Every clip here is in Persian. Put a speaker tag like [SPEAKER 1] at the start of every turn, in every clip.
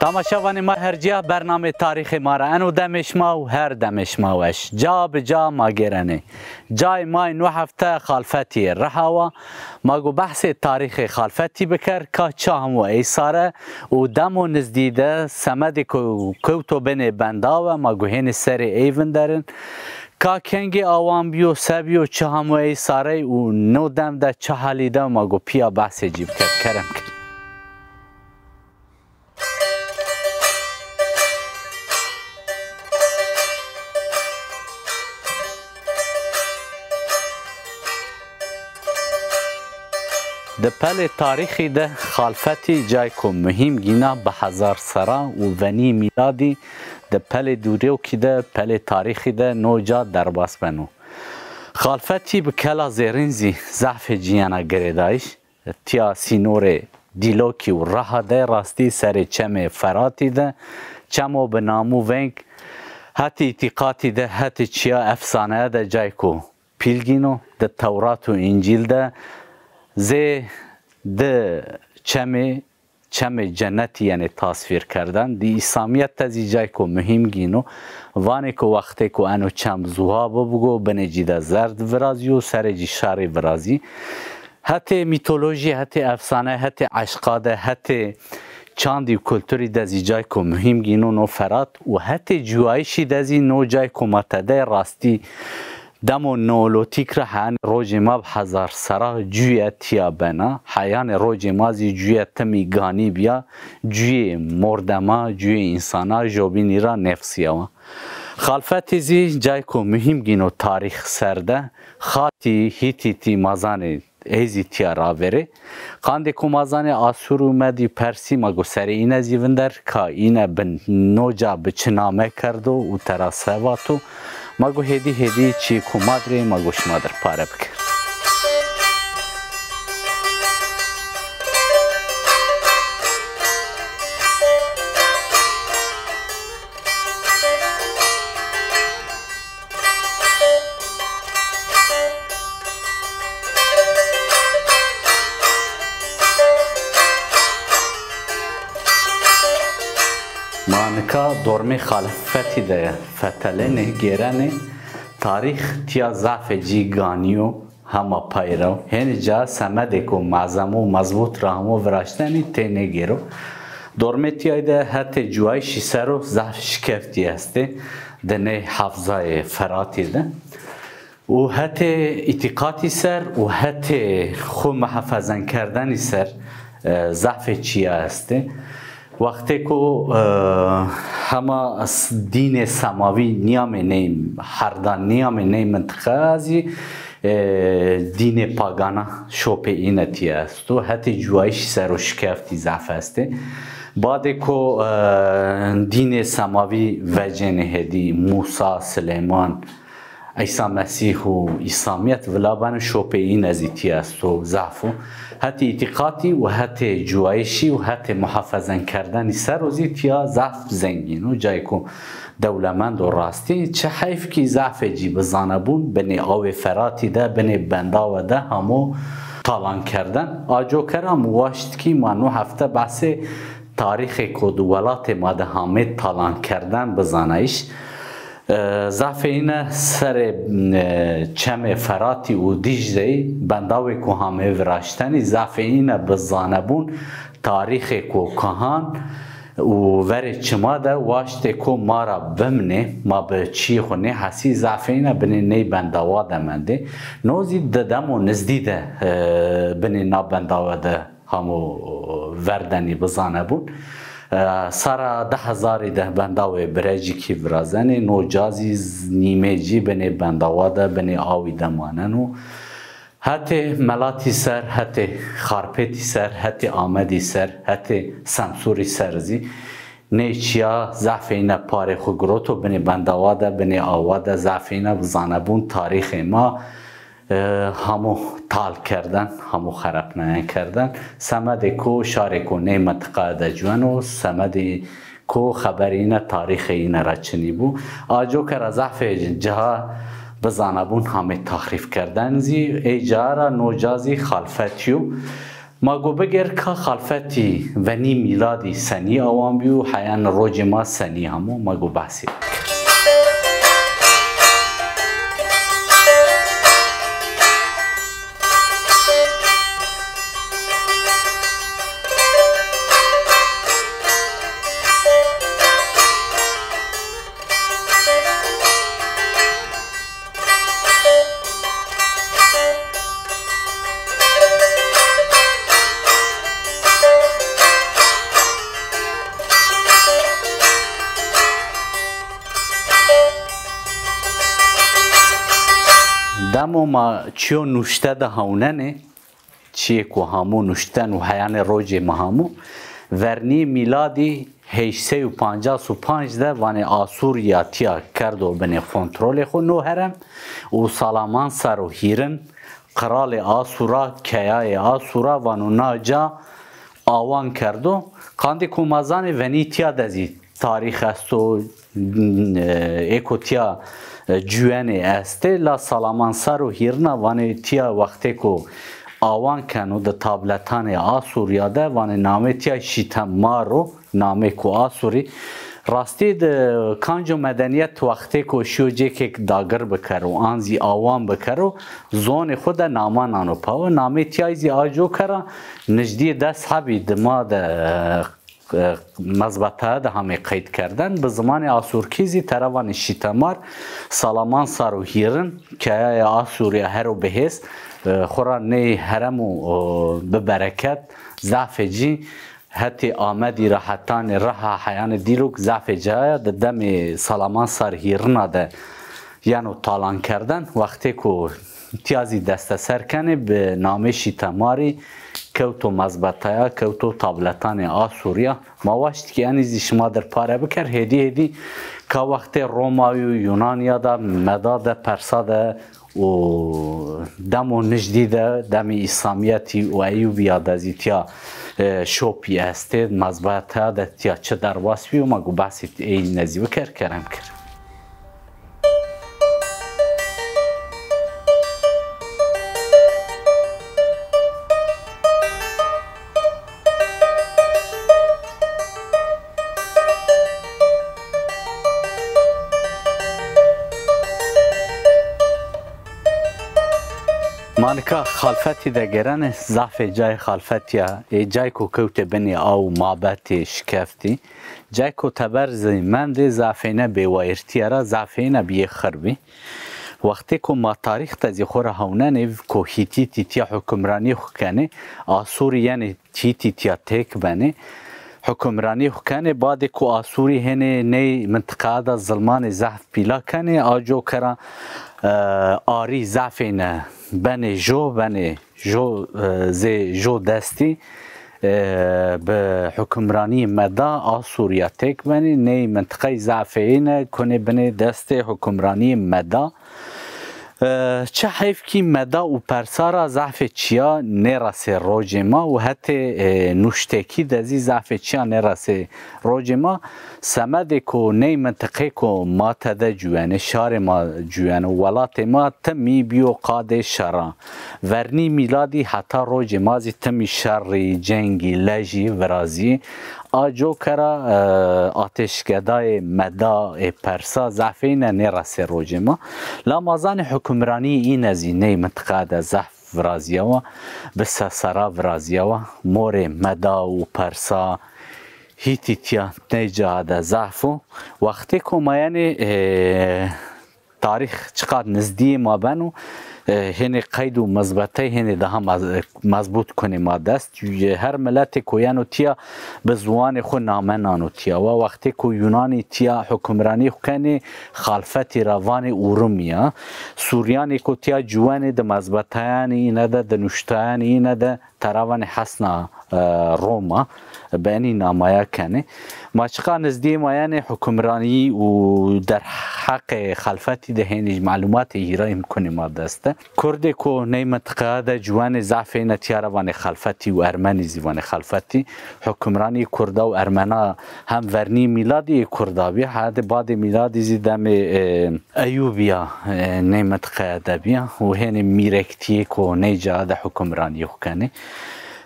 [SPEAKER 1] تماشاوان ما هرجیا برنامه تاریخ ما را انو دمشما و هر دمشما وش جا به جا ما گرنه جای ما نو هفته خالفتی رهاوا ما گو بحث تاریخ خالفتی بکر که چا همو ایساره و دمو نزدیده سمد کوتو بین بنداوه ما گو هین سر ایون درن که کنگی آوان بیو سبیو چه همو ایساره و نو دم ده چه حالی ده ما گو پیا بحث جیب کرم کرد ده پل تاریخی ده خالفتی جای که مهم گینا به هزار سرا و ونی میلادی ده پل دوریو که ده پل تاریخی ده نو جا در باس بنو خالفتی به کلا زیرینزی ضعف جیانا گریدایش تیا سینور دیلوکی و راه ده راستی سر چم فراتی ده چمو به نامو ونگ حتی اتقاتی ده حتی چیا افسانه ده جای که پیلگینو ده تورات و انجیل ده زی ده چم جنتی یعنی تصویر کردن دی اسلامیت تزی جای که مهم گینو وانی که وقتی که انو چم زوها بگو بنجیده زرد ورازی و سرجی شاری ورازی حتی میتولوژی حتی افسانه حتی عشقاده حتی چاندی و کلتوری دزی جای که مهم گینو نو فرات و حتی جوایشی دزی نو جای که متده راستی دمو نولوتیک را هن روز ما هزار سرا جوی تیا بنا حیان روز مازی جوی تمی گانی بیا جوی مردما جوی انسانا جوبینی را نفسیا خالفتی زی جای کو مهم گینو تاریخ سرده خاطی هیتیتی مازان ایزی تیا راوره خانده کو مازان آسور اومدی پرسی ما گو سر اینه زیوندر که اینه بن نوجا بچنامه کردو و تراسواتو ما گو هدی چی کو مادری ما گوش مادر پاره بکر مانکا دورمی خالفتی ده فتلنه گیرنه تاریخ تیا ضعف جیگانیو هما پایرو هن جا سمده کو معظم و مضبوط راهمو وراشتنی تینه گیرو دورمی تیا ده حتی جوایشی سر و ضعف شکفتی هسته دنه حفظه فراتی ده و حتی اتقاطی سر و حتی خو محفظن کردنی سر ضعف چیا هسته وقتی که همه دین سماوی نیام نیم هردان نیام نیم منطقه ازی دین پاگانا شوپ اینتی است و حتی جوایش سر و شکفتی ضعف هسته بعد که دین سماوی وجه هدی موسی سلیمان عیسی مسیح و اسلامیت ولابان شوپ این ازیتی است و ضعف حتی اعتقادی و حتی جوایشی و حتی محافظن کردن سر و زیتیا ضعف زنگین و جای که دولمند و راستی چه حیف که ضعف جی بزانبون بنی آو فراتی ده بنی بندا و ده همو تالان کردن آجو کرم واشت که ما نو هفته بحث تاریخ کد ولات ما ده همه تالان کردن بزانایش ضعف اینه سر چم فراتی و دیجده بنداوی که همه وراشتنی ضعف اینه بزانبون تاریخ که کهان و ور چما ده واشته که ما را بمنه ما به چی خونه حسی ضعف اینه بنی نی بنداوا ده منده نوزی ددم و نزدیده بنی نا بنداوا ده همو وردنی بزانبون سارا 10,000 ده بنداوی برجی کی برازنه نو جازی نیمه جی بنی بنداواده بنی آوی دماننو حتی ملاتی سر حتی خارپتی سر حتی آمدی سر حتی سمسوری سرزی نیچیا ضعف اینه پاره خو گروتو بنی بنداواده بنی آواده ضعف اینه بزانبون تاریخ ما همو تال کردن همو خراب نه کردن سمد کو شارکو نعمت قاعده جوانو سمد کو خبرینه تاریخ اینه را چنی بو آجو که ضعف جها بزانبون همه تخریف کردن زی ایجارا نوجازی خالفتیو ما گو بگر که خلفتی ونی میلادی سنی آوان بیو حیان روج ما سنی همو ما گو بحثی دمو ما چیو نوشته ده هوننه چیه که همو نوشتن و حیان روج ما همو ورنی میلادی 855 ده وانه آسوریا تیا کردو بنی کنترول خو نو هرم و سالامان سر و هیرن قرال آسورا کیای آسورا وانو ناجا آوان کردو کاندی که مازان ونی تیا دزی تاریخ استو ایکو تیا جوانه استه لا سالامان سر و هیرنا وانه تیا وقتی که آوان کنو ده تابلتان آسوریا ده وانه نامه تیا شیتمارو نامه که آسوری راستی ده کانجو مدنیت وقتی که شوجه که داگر بکرو آنزی آوان بکرو زون خود نامان آنو پاو نامه تیایزی آجو کرا نجدی دست حبی دما ده مذبطه ده همه قید کردن به زمان آسورکیزی تروان شیتمار سالامان سارو هیرن که آسوریا هرو بهست خورا نه هرمو ببرکت ضعف جی حتی آمدی راحتان رها حیان دیروک ضعف جای ده دم سالامان سار هیرنا ده یعنی تالان کردن وقتی که تیازی دست سر کنه به نام شیتماری کوتو مذبطه کوتو تابلتان آسوریا ما واشت که انیزی شما در پاره بکر هدی که وقت رومایی و یونانیا ده مدا ده پرسا ده و دم و نجدی ده دم اسلامیتی و ایوبیا دازی تیا شوپی هسته مذبطه ده تیا چه در واسفی و ما گو بحثی این نزی بکر کرم کرم مانکا خلفتی دگرن ضعف جای خلفتیا جای کو کوت بنی او مابت شکفتی جای کو تبرز مند ضعفینه به وایرتیرا ضعفینه بی خربی وقتی که ما تاریخ تزی خور هونن کو هیتی تیا حکمرانی خکنه آسوری یعنی هیتی تیا تک بنه حکمرانی خکنه بعد کو آسوری هنه نی منطقه دا ظلمان ضعف پیلا کنه آجو کرا آری ضعفینه بنه جو زی جو دستی به حکمرانی مدا آسوریا تک بنه نی منطقه ضعفینه کنه بنه دست حکمرانی مدا چه حیف که مدا و پرسارا ضعف چیا نرسه روج ما و حتی نوشتکی دزی ضعف چیا نرسه روج ما سمده که نی منطقه که ما تده جوانه شار ما جوانه ولات ما تمی بیو قاد شرا ورنی میلادی حتی روج مازی تمی شر جنگی لجی ورازی آجو کرا آتشکدای مدا پرسا ضعفین نرسه روج ما لامازان حکمرانی این از اینه منطقه ده ضعف ورازیا و بسا سرا ورازیا و مور مدا و پرسا هیتی تیا نیجا ده ضعفو وقتی که ما یعنی تاریخ چقدر نزدی ما بنو هنه قید و مضبطه هنه ده هم مضبوط کنه ما دست هر ملت کویانو تیا به زوان خو نامنانو تیا و وقتی که یونانی تیا حکمرانی کنه خالفتی روان اورومیا سوریانی که تیا جوان ده مضبطه اینه ده دنوشتان اینه ده تراوان حسنا روما بینی نامایا کنه ما چقدر نزدی مایان حکمرانی و در حق خلفتی ده هنج معلومات هیرای میکنه ما دسته کرده که نی منطقه ده جوان ضعف نتیاره وان خلفتی و ارمنی زیوان خلفتی حکمرانی کرده و ارمنا هم ورنی میلادی کردابی حد بعد میلادی زیدم ایوبیا نی منطقه ده بیا و هنی میرکتی که نی جا ده حکمرانی کنه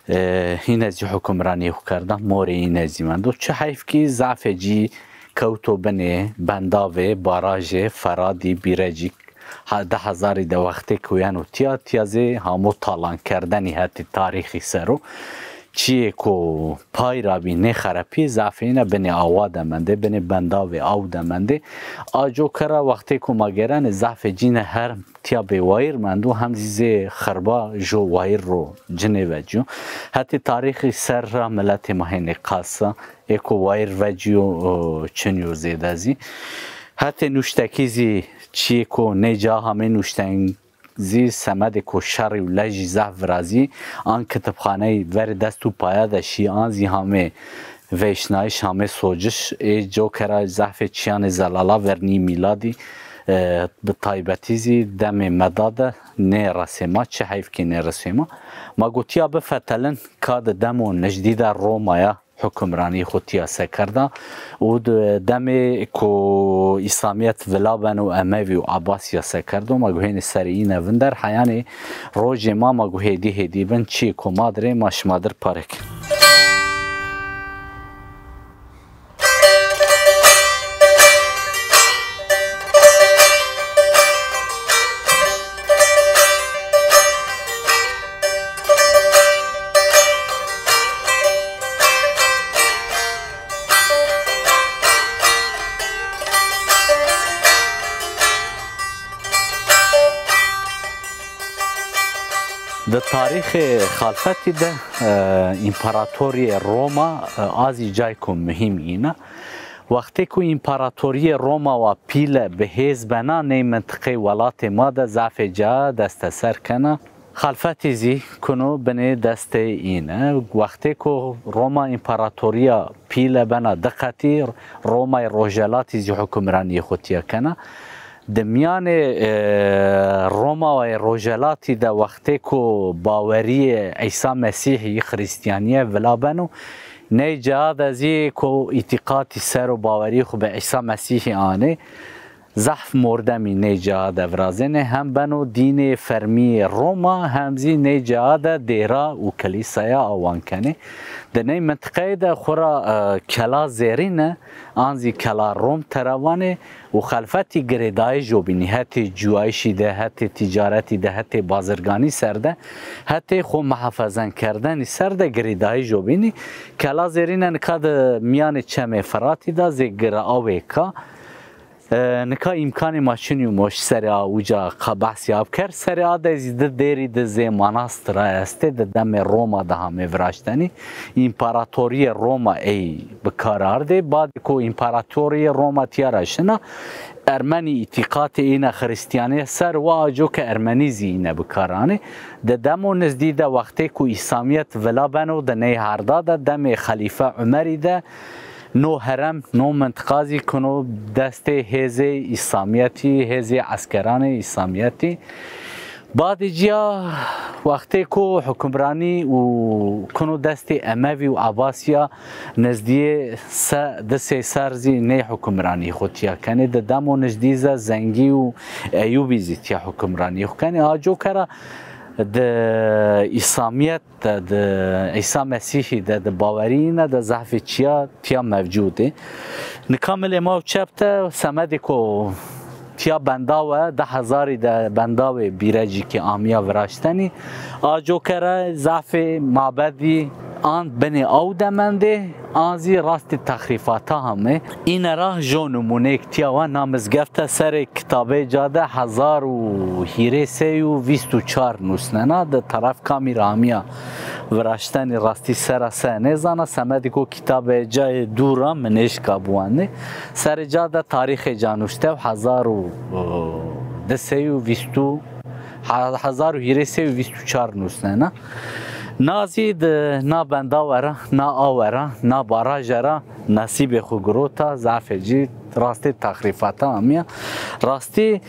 [SPEAKER 1] این از حکمرانی کردن مور این از من دو چه حیف کی ضعف جی کوتو بنه بنداوه باراژ فرادی بیرجی 10,000 د وقتی کویانو تیازه همو تالان کردنی هتی تاریخی سرو چیه کو پای را بی نخرپی ضعفینه بنی آوا دمنده بنی بنداوه آو دمنده آجو کرا وقتی کو مگرن ضعف جین هر تیا به وایر مندو هم زیزه خربا جو وایر رو جنه وجو حتی تاریخی سر را ملت مهین قاسا اکو وایر وجو چنیو زیده زی حتی نوشتکیزی چیه کو نجا همه نوشتنگ زی سمد کو شر و لجی ضعف رازی آن کتابخانه ور دست و پایا دشی آن زی همه ویشنایش همه سوجش ای جو کرا ضعف چیان زلالا ورنی میلادی به تایبتیزی دم مداد نه رسما چه حیف که نه رسما ما گوتیا به فتلن کاد دمو نجدید رومایا حکمرانی خودتیا سکرده و دم کو اسلامیت ولابن و اموی و عباسیا سکرده ما گوهین سری نوندر حیان روز ما گوه هدی بن چی کو مادر ماش مادر پارک در تاریخ خلافتی ده امپراتوری روما آزی جای که مهم اینه وقتی که امپراتوری روما و پیل به حزب بنا نه منطقه ولات ما ده ضعف جا دست سر کنه خلافتی زی کنو بنه دست اینه وقتی که روما امپراتوری پیل بنا دقتی روما روجلاتی زی حکمرانی خودتیا کنه دمیان روما و روجلاتی ده وقتی که باوری عیسی مسیحی خریستیانیه ولابنو نه جهاد ازی که اعتقادی سر و باوری خو به عیسی مسیحی آنه ضعف مردمی نه جهاد افرازنه هم بنو دین فرمی روما همزی نه جهاد دیرا و کلیسایا آوان کنه ده نه منطقه ده خورا کلا زیرینه آنزی کلا روم تروانه و خلفتی گریدای جو بینی حتی جوایشی ده حتی تجارتی ده حتی بازرگانی سرده حتی خو محافظن کردن سرده گریدای جو بینی کلا زیرینه نکاد میان چمه فراتی ده زی گرآوه که نکا امکان ماشینی و مش سری اوجا بحثی آب کرد سری آده زیده دیری ده زی مناستره استه ده دم روما ده همه وراشتنی امپراتوری روما ای بکارارده بعد که امپراتوری روما تیارشنه ارمنی اعتقاد اینا خریستیانه سر و آجو که ارمنی زینه بکارانه ده دمو نزدیده وقتی که اسلامیت ولا بنو ده نه هردا ده دم خلیفه عمری ده نو حرم نو منطقازی کنو دست حزب اسلامیتی حزب عسکران اسلامیتی بعد جیا وقتی که حکمرانی و کنو دست اموی و عباسیا نزدیه دست سرزی نه حکمرانی خودتیا کنه ده دمو نزدیزه زنگی و ایوبی زیتیا حکمرانی کنه آجو کرا د اسلامیت د عیسی مسیحی د باورینه د ضعف چیا تیا موجوده نکامل ما چپته سمدی کو تیا بنداوه 10,000 د بنداوه بیرجی که آمیا وراشتنی آجو کرا ضعف معبدی آن بنی او دمنده آنزی راست تخریفات همه این راه جو نمونه کتیا و نامزگفت سر کتابه جاده 1024 نوسننا ده طرف کامی رامیا وراشتنی راستی سر سنه زانه سمدی کو کتابه جای دورا منش کابوانه سر جاده تاریخ جانوشته و 1024 نوسننا نازی نا بنداوره نا آوره نا باراجره نصیب خوگروتا ضعف جی راستی تخریفات همیا راستی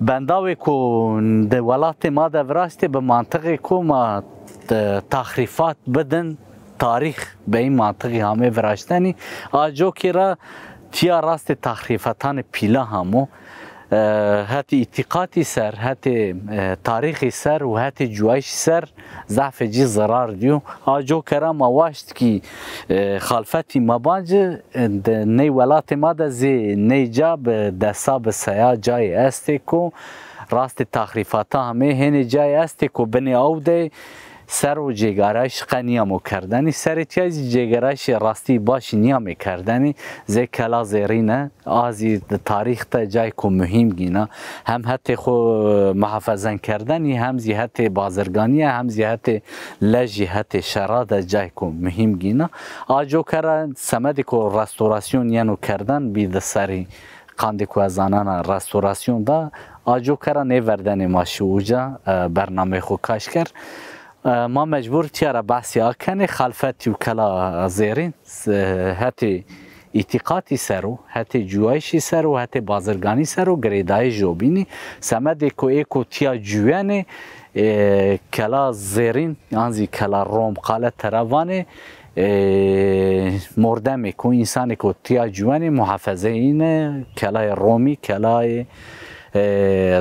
[SPEAKER 1] بنداوی کو د ولات ما ده راستی به منطقه کو ما تخریفات بدن تاریخ به این منطقه همه وراشتنی آجو که را تیا راست تخریفاتان پیلا همو هاتی اعتقادی سر هاتی تاریخی سر و هاتی جوایش سر ضعف جی ضرار دیو آجو کرا ما واشت کی خالفتی مبانج نی ولات ما ده زی نی جاب دساب سیا جای استی کو راست تخریفاتا همه هنی جای استی کو بنی او ده سر و جگرش قنیامو کردنی سر تیازی جگرش راستی باش نیامه کردنی زی کلا زیرینه آزی تاریخ تا جای کو مهم گینا هم حتی خو محافظن کردنی هم زی حتی بازرگانی هم زی حتی لجی حتی شراد جای کو مهم گینا آجو کرن سمدی کو رستوراسیون یانو کردن بید سری قاندی کو از آنان رستوراسیون دا آجو کرن نیوردن ماشی اوجا برنامه خو کاش کرد ما مجبور تیاره بحثی آکنه خلفتی و کلا زیرین حتی اعتقادی سرو حتی جوایشی سرو حتی بازرگانی سرو گریدای جوبینی سمده که ایکو تیا جوانه کلا زیرین یعنی کلا روم قاله تروانه مردمه که انسانی که تیا جوانه محافظه اینه کلای رومی کلای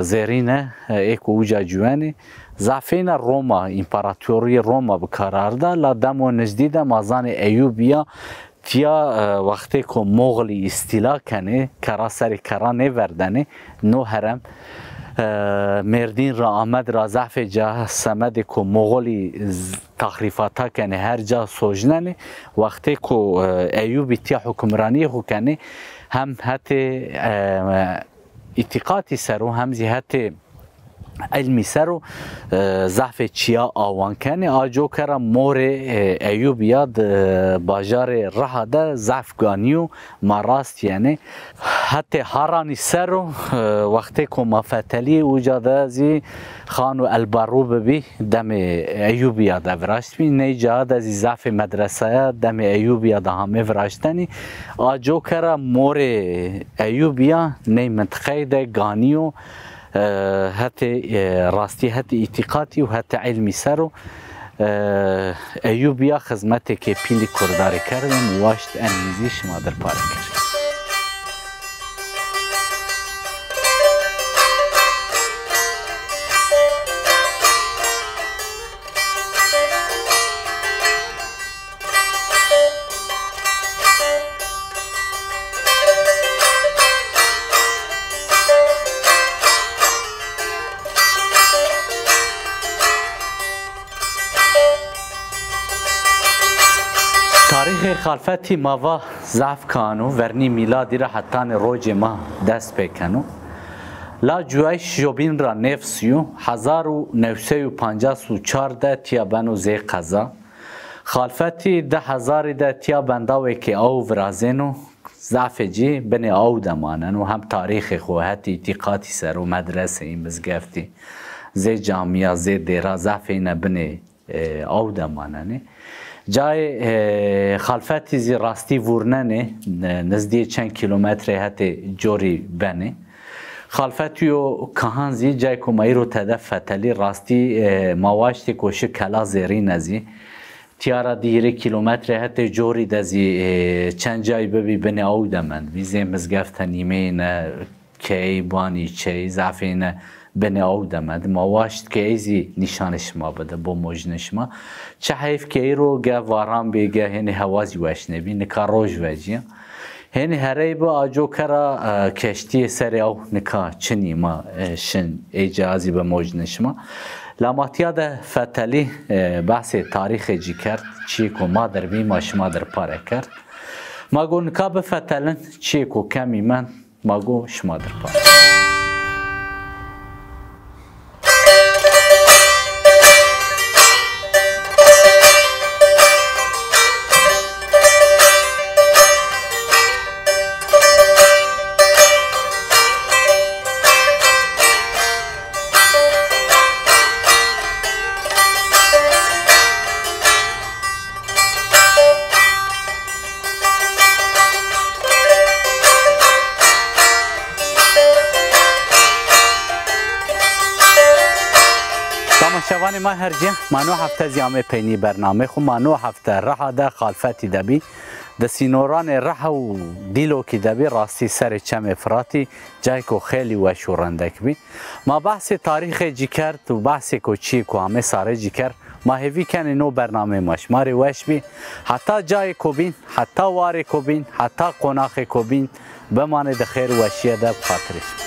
[SPEAKER 1] زیرینه ایکو اوجا جوانه زعفین روما امپراتوری روما بکارارده لادم و نزدیده مازان ایوبیا تیا وقتی که مغلی استیلا کنه کرا سری کرا نوردنه نو هرم مردین را آمد را ضعف جا سمد که مغلی تخریفاتا کنه هر جا سوجننه وقتی که ایوبی تیا حکمرانی خو کنه هم حتی اعتقادی سرو هم زی حتی علمی سرو ضعف چیا آوان کنه آجو کرا مور ایوب یاد باجار راه ده ضعف گانیو ماراست یعنی حتی هارانی سرو وقتی که مفتلی اوجا ده زی خانو البارو ببی دم ایوب یاد افراشت بی نیجا ده زی ضعف مدرسه دم ایوب یاد همه افراشتنی آجو کرا مور ایوب یا نی منطقه ده گانیو حتی راستی حتی اعتقادی و حتی علمی سرو ایوبیا خدمتی که پیلی کرداری کردن واشت انمیزی شما در پاره کرد تاریخ خلفتی ماوا ضعف کانو ورنی میلادی را حتان روج ما دست بکنو لا جوایش جوبین را نفسیو 1954 تیا بنو زی قضا خلفتی 10,000 تیا بنداوی که او ورازینو ضعف جی بنی او دمانن و هم تاریخ خوهتی اعتقادی سر و مدرسه این بزگفتی زی جامعه زی دیرا ضعف اینه بنی او دماننه جای خلفتی زی راستی ورننه نزدی چند کیلومتر حتی جوری بنه خلفتیو کهانزی جای کمایرو تدف فتلی راستی مواشتی کوشی کلا زیری نزی تیارا دیره کیلومتر حتی جوری دزی چند جای ببی بنه او دمن ویزی مزگفت نیمه نه کی بانی چی زعفی نه بنه او دمد مواشت که ایزی نشانش ما بده با موجنش ما چه حیف که ای رو گه واران بیگه هنی هوازی وش نبی نکا روش وجی هنی هره با آجو کرا کشتی سر او نکا چنی ما شن اجازی به موجنش ما لاماتیا ده فتلی بحث تاریخ جی کرد چی که ما در بی ما شما در پاره کرد ما گو نکا به فتلن چی که کمی من ما گو شما در پاره بروانی ما هرجه منو هفته زیامه پینی برنامه خو منو هفته رها ده خالفتی دبی د سینوران رها و دیلو کی دبی راستی سر چم افراطی جای کو خیلی و شورندک بی ما بحث تاریخ جیکرد و بحث کوچی کو همه ساره جیکر ما هیوی کنی نو برنامه ماش ماری وش بی حتی جای کوبین حتی وار کوبین حتی قناخ کوبین بمانه د خیر وشیه ده بخاطرش